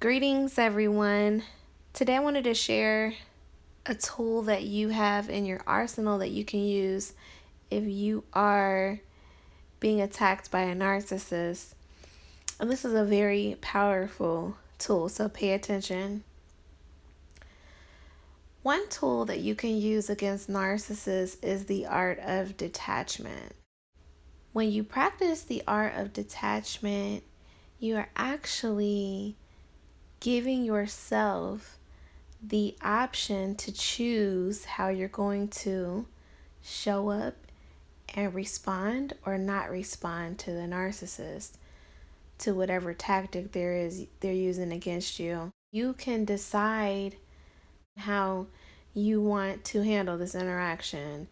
Greetings, everyone. Today I wanted to share a tool that you have in your arsenal that you can use if you are being attacked by a narcissist. And this is a very powerful tool, so pay attention. One tool that you can use against narcissists is the art of detachment. When you practice the art of detachment, you are actually giving yourself the option to choose how you're going to show up and respond or not respond to the narcissist, to whatever tactic they're using against you. You can decide how you want to handle this interaction.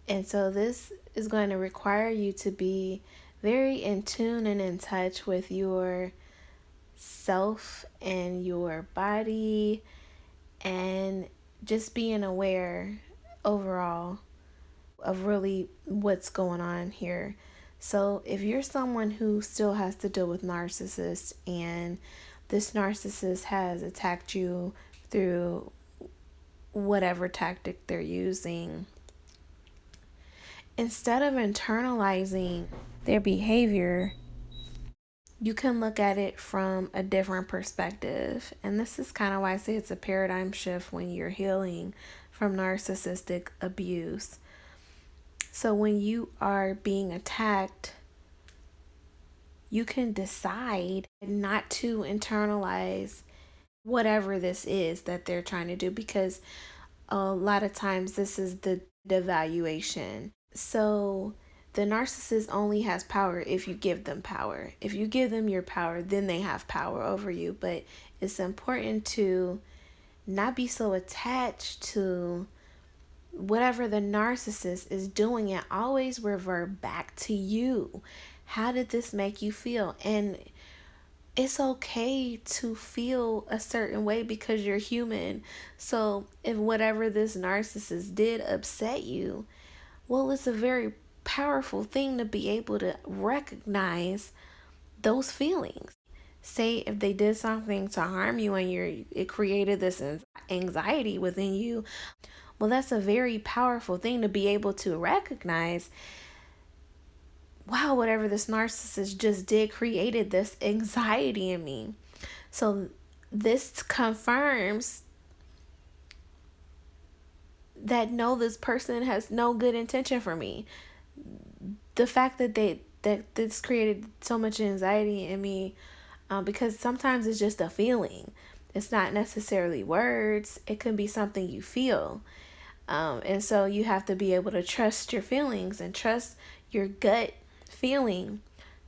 And so this is going to require you to be very in tune and in touch with your self and your body, and just being aware overall of really what's going on here. So if you're someone who still has to deal with narcissists and this narcissist has attacked you through whatever tactic they're using, instead of internalizing their behavior, you can look at it from a different perspective. And this is kind of why I say it's a paradigm shift when you're healing from narcissistic abuse. So when you are being attacked, you can decide not to internalize whatever this is that they're trying to do, because a lot of times this is the devaluation. So the narcissist only has power if you give them power. If you give them your power, then they have power over you. But it's important to not be so attached to whatever the narcissist is doing and always revert back to you. How did this make you feel? And it's okay to feel a certain way because you're human. So if whatever this narcissist did upset you, well, it's a very powerful thing to be able to recognize those feelings. Say if they did something to harm you and it created this anxiety within you, well, that's a very powerful thing to be able to recognize. Wow, whatever this narcissist just did created this anxiety in me. So this confirms that no, this person has no good intention for me. The fact that this created so much anxiety in me, because sometimes it's just a feeling. It's not necessarily words. It can be something you feel. And so you have to be able to trust your feelings and trust your gut feeling.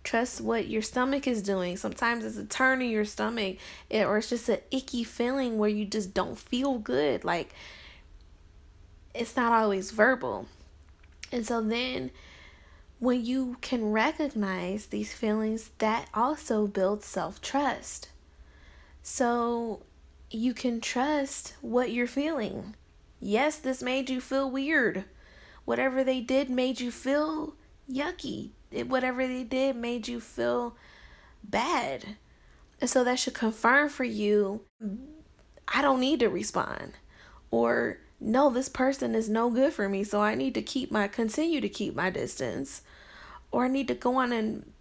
Trust what your stomach is doing. Sometimes it's a turn in your stomach, or it's just an icky feeling where you just don't feel good. Like, it's not always verbal. And so then when you can recognize these feelings, that also builds self-trust. So you can trust what you're feeling. Yes, this made you feel weird. Whatever they did made you feel yucky. Whatever they did made you feel bad. And so that should confirm for you, I don't need to respond. Or, no, this person is no good for me, so I need to continue to keep my distance. Or I need to go on and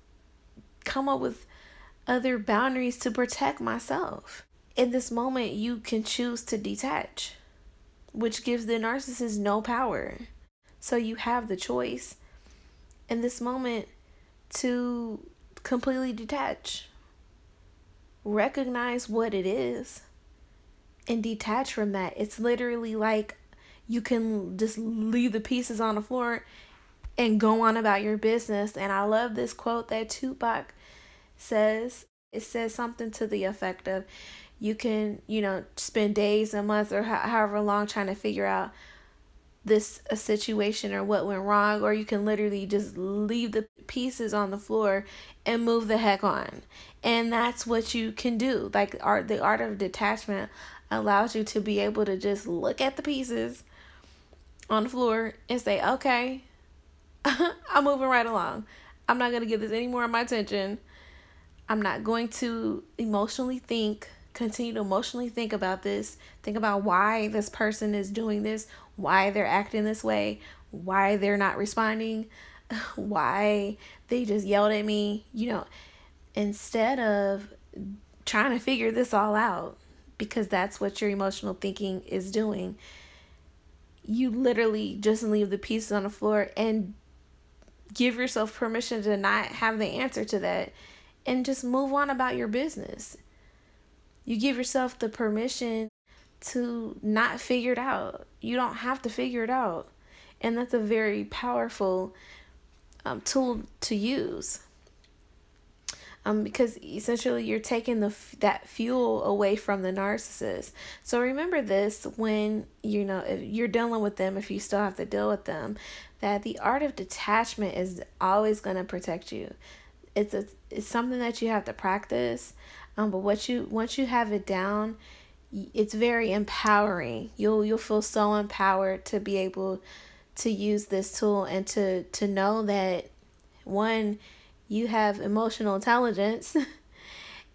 come up with other boundaries to protect myself. In this moment, you can choose to detach, which gives the narcissist no power. So you have the choice in this moment to completely detach. Recognize what it is and detach from that. It's literally like you can just leave the pieces on the floor and go on about your business. And I love this quote that Tupac says. It says something to the effect of, you can, spend days and months or however long trying to figure out a situation or what went wrong, or you can literally just leave the pieces on the floor and move the heck on. And that's what you can do. Like the art of detachment allows you to be able to just look at the pieces on the floor and say, okay, I'm moving right along. I'm not going to give this any more of my attention. I'm not going to emotionally think continue to emotionally think about this. Think about why this person is doing this, why they're acting this way, why they're not responding, why they just yelled at me, instead of trying to figure this all out, because that's what your emotional thinking is doing. You literally just leave the pieces on the floor and give yourself permission to not have the answer to that and just move on about your business. You give yourself the permission to not figure it out. You don't have to figure it out. And that's a very powerful tool to use. Because essentially you're taking that fuel away from the narcissist. So remember this when if you're dealing with them, if you still have to deal with them, that the art of detachment is always going to protect you. It's something that you have to practice, but once you have it down, it's very empowering. You'll feel so empowered to be able to use this tool and to know that, one, you have emotional intelligence,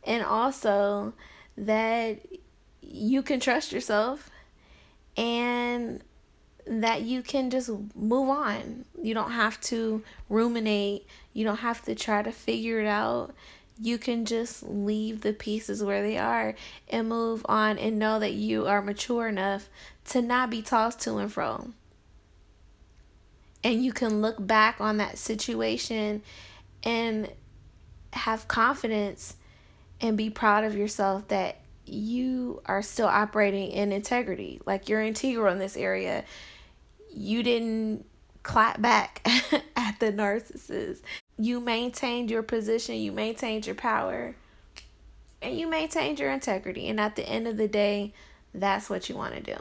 and also that you can trust yourself, and that you can just move on. You don't have to ruminate. You don't have to try to figure it out. You can just leave the pieces where they are and move on, and know that you are mature enough to not be tossed to and fro. And you can look back on that situation and have confidence and be proud of yourself that you are still operating in integrity. Like, you're integral in this area. You didn't clap back at the narcissist. You maintained your position, you maintained your power, and you maintained your integrity. And at the end of the day, that's what you want to do.